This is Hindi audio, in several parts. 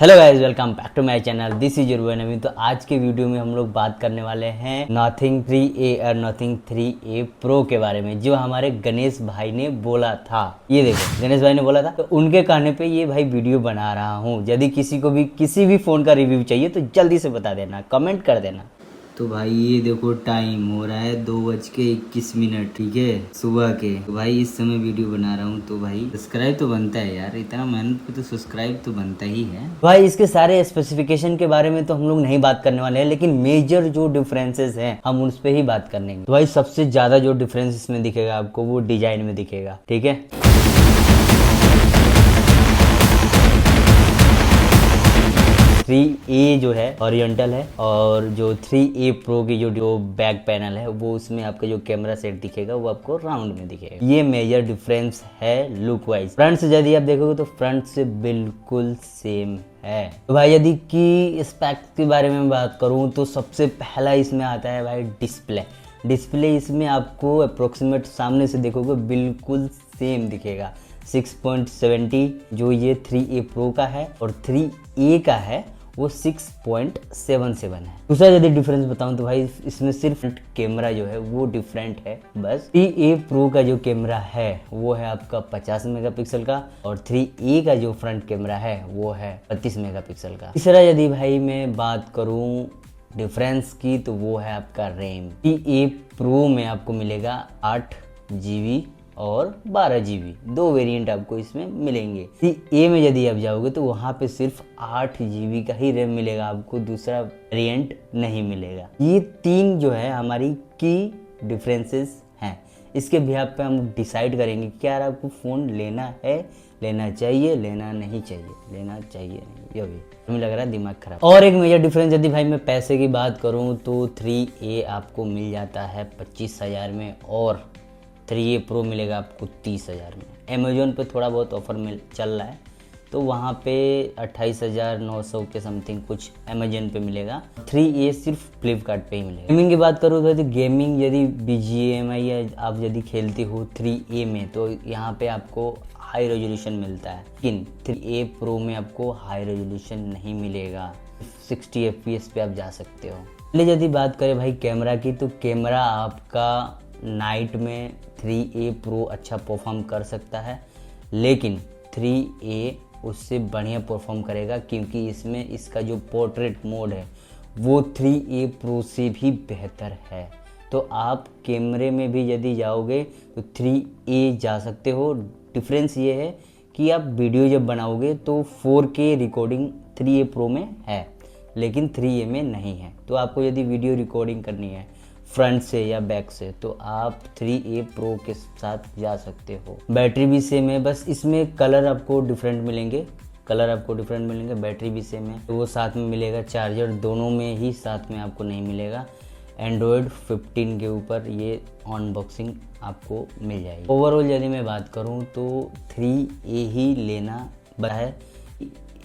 Hello guys, welcome back to my channel. This is your Naveen. तो आज के वीडियो में हम लोग बात करने वाले हैं नथिंग 3A और नथिंग 3A प्रो के बारे में, जो हमारे गणेश भाई ने बोला था। ये देखो, गणेश भाई ने बोला था, तो उनके कहने पे ये भाई वीडियो बना रहा हूँ। यदि किसी को भी किसी भी फ़ोन का रिव्यू चाहिए तो जल्दी से बता देना, कमेंट कर देना। तो भाई ये देखो, टाइम हो रहा है 2:21, ठीक है, सुबह के। तो भाई इस समय वीडियो बना रहा हूँ, तो भाई सब्सक्राइब तो बनता है यार, इतना मेहनत पे तो सब्सक्राइब तो बनता ही है भाई। इसके सारे स्पेसिफिकेशन के बारे में तो हम लोग नहीं बात करने वाले हैं, लेकिन मेजर जो डिफरेंसेस हैं हम उस पर ही बात करने। तो भाई सबसे ज्यादा जो डिफरेंस इसमें दिखेगा आपको वो डिजाइन में दिखेगा, ठीक है। 3A जो है ओरिएंटल है, और जो 3A प्रो की जो बैक पैनल है वो उसमें आपका जो कैमरा सेट दिखेगा वो आपको राउंड में दिखेगा। ये मेजर डिफरेंस है लुक वाइज। फ्रंट से यदि आप देखोगे तो फ्रंट से बिल्कुल सेम है। तो भाई यदि की स्पेक्स के बारे में बात करूं तो सबसे पहला इसमें आता है भाई डिस्प्ले इसमें आपको अप्रोक्सीमेट सामने से देखोगे बिल्कुल सेम दिखेगा। 6.70 जो ये 3A प्रो का है, और 3A का है वो 6.77 है। दूसरा यदि डिफरेंस बताऊं तो भाई इसमें सिर्फ कैमरा जो है वो डिफरेंट है बस। 3A प्रो का जो कैमरा है वो है आपका 50 मेगापिक्सल का, और 3A का जो फ्रंट कैमरा है वो है 32 मेगापिक्सल का। तीसरा यदि भाई मैं बात करूं डिफरेंस की तो वो है आपका रैम। 3A प्रो में आपको मिलेगा 8 GB और 12 GB, दो वेरिएंट आपको इसमें मिलेंगे। ए में यदि आप जाओगे तो वहाँ पे सिर्फ 8 GB का ही रैम मिलेगा आपको, दूसरा वेरिएंट नहीं मिलेगा। ये तीन जो है हमारी की डिफरेंसेस हैं। इसके बिहाफ पे हम डिसाइड करेंगे कि यार आपको फ़ोन लेना है, लेना चाहिए, लेना नहीं चाहिए, लेना चाहिए नहीं। ये भी हमें लग रहा है दिमाग खराब। और एक मेजर डिफरेंस यदि भाई मैं पैसे की बात करूँ तो 3A आपको मिल जाता है 25,000 में, और 3A प्रो मिलेगा आपको 30,000 में। अमेजोन पे थोड़ा बहुत ऑफर चल रहा है, तो वहाँ पे 28,900 के समथिंग कुछ अमेजोन पे मिलेगा। 3A सिर्फ फ्लिपकार्ट पे ही मिलेगा। गेमिंग की बात करूँ तो गेमिंग यदि BGMI या आप यदि खेलते हो 3A में तो यहाँ पे आपको हाई रेजोल्यूशन मिलता है, लेकिन 3A प्रो में आपको हाई रेजोल्यूशन नहीं मिलेगा। 60 FPS पे आप जा सकते हो। पहले यदि बात करें भाई कैमरा की, तो कैमरा आपका नाइट में 3A प्रो अच्छा परफॉर्म कर सकता है, लेकिन 3A उससे बढ़िया परफॉर्म करेगा, क्योंकि इसमें इसका जो पोर्ट्रेट मोड है वो 3A प्रो से भी बेहतर है। तो आप कैमरे में भी यदि जाओगे तो 3A जा सकते हो। डिफरेंस ये है कि आप वीडियो जब बनाओगे तो 4K रिकॉर्डिंग 3A प्रो में है, लेकिन 3A में नहीं है। तो आपको यदि वीडियो रिकॉर्डिंग करनी है फ्रंट से या बैक से तो आप 3A प्रो के साथ जा सकते हो। बैटरी भी सेम है, बस इसमें कलर आपको डिफरेंट मिलेंगे, बैटरी भी सेम है, तो वो साथ में मिलेगा। चार्जर दोनों में ही साथ में आपको नहीं मिलेगा। एंड्रॉयड 15 के ऊपर ये अनबॉक्सिंग आपको मिल जाएगी। ओवरऑल यदि मैं बात करूँ तो 3A ही लेना है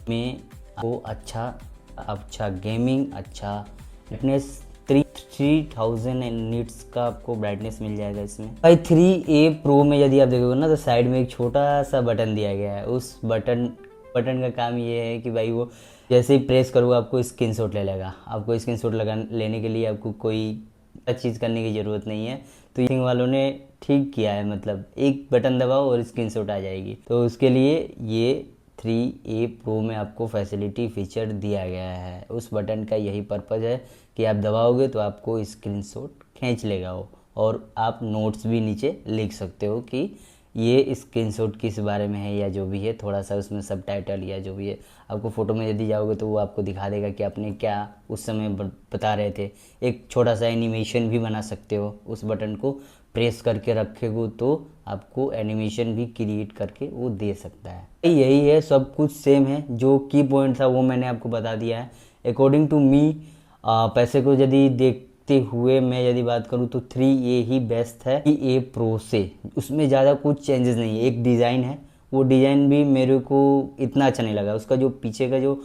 में आपको अच्छा गेमिंग, अच्छा फिटनेस, 3000 निट्स का आपको ब्राइटनेस मिल जाएगा इसमें। भाई 3A प्रो में यदि आप देखोगे ना तो साइड में एक छोटा सा बटन दिया गया है। उस बटन का काम ये है कि भाई वो जैसे ही प्रेस करोगे आपको स्क्रीनशॉट ले लेगा। आपको स्क्रीनशॉट लेने के लिए आपको कोई चीज़ करने की ज़रूरत नहीं है। तो इन वालों ने ठीक किया है, मतलब एक बटन दबाओ और स्क्रीनशॉट आ जाएगी। तो उसके लिए ये 3A प्रो में आपको फैसिलिटी फीचर दिया गया है। उस बटन का यही पर्पज़ है कि आप दबाओगे तो आपको स्क्रीनशॉट खींच लेगा वो, और आप नोट्स भी नीचे लिख सकते हो कि ये स्क्रीनशॉट किस बारे में है या जो भी है। थोड़ा सा उसमें सबटाइटल या जो भी है आपको फ़ोटो में यदि जाओगे तो वो आपको दिखा देगा कि आपने क्या उस समय बता रहे थे। एक छोटा सा एनिमेशन भी बना सकते हो, उस बटन को प्रेस करके रखेगो तो आपको एनिमेशन भी क्रिएट करके वो दे सकता है। यही है, सब कुछ सेम है। जो की पॉइंट था वो मैंने आपको बता दिया है। अकॉर्डिंग टू मी पैसे को यदि देखते हुए मैं यदि बात करूँ तो 3A ही बेस्ट है 3A प्रो से। उसमें ज़्यादा कुछ चेंजेस नहीं है। एक डिज़ाइन है, वो डिज़ाइन भी मेरे को इतना अच्छा नहीं लगा। उसका जो पीछे का जो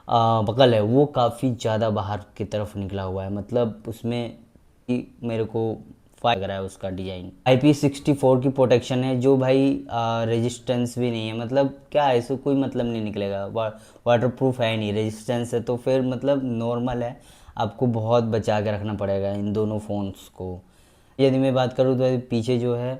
बकल है वो काफ़ी ज़्यादा बाहर की तरफ निकला हुआ है, मतलब उसमें मेरे को लग रहा है उसका डिजाइन। IP64 की प्रोटेक्शन है, जो भाई रेजिस्टेंस भी नहीं है, मतलब क्या है, इसको कोई मतलब नहीं निकलेगा। वाटर प्रूफ है नहीं, रेजिस्टेंस है तो फिर मतलब नॉर्मल है, आपको बहुत बचा के रखना पड़ेगा इन दोनों फ़ोन्स को। यदि मैं बात करूँ तो पीछे जो है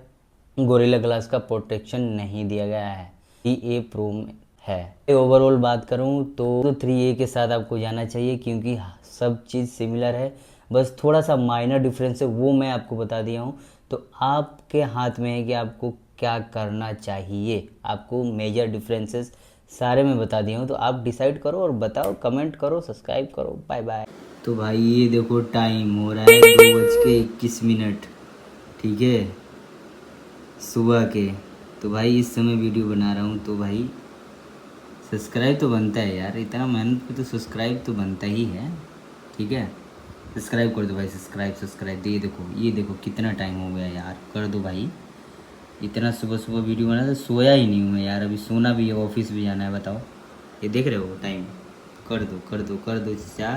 गोरिल्ला ग्लास का प्रोटेक्शन नहीं दिया गया है, 3A प्रो में है। ओवरऑल बात करूँ तो 3A के साथ आपको जाना चाहिए, क्योंकि सब चीज़ सिमिलर है, बस थोड़ा सा माइनर डिफरेंस है, वो मैं आपको बता दिया हूँ। तो आपके हाथ में है कि आपको क्या करना चाहिए। आपको मेजर डिफरेंसेस सारे मैं बता दिया हूँ, तो आप डिसाइड करो और बताओ, कमेंट करो, सब्सक्राइब करो। Bye bye. तो भाई ये देखो टाइम हो रहा है 2:21, ठीक है, सुबह के। तो भाई इस समय वीडियो बना रहा हूँ, तो भाई सब्सक्राइब तो बनता है यार, इतना मेहनत पे तो सब्सक्राइब तो बनता ही है, ठीक है। सब्सक्राइब कर दो भाई, सब्सक्राइब। ये देखो कितना टाइम हो गया यार, कर दो भाई। इतना सुबह सुबह वीडियो बना था, सोया ही नहीं हूँ मैं यार, अभी सोना भी है, ऑफिस भी जाना है, बताओ। ये देख रहे हो टाइम, कर दो चाचा।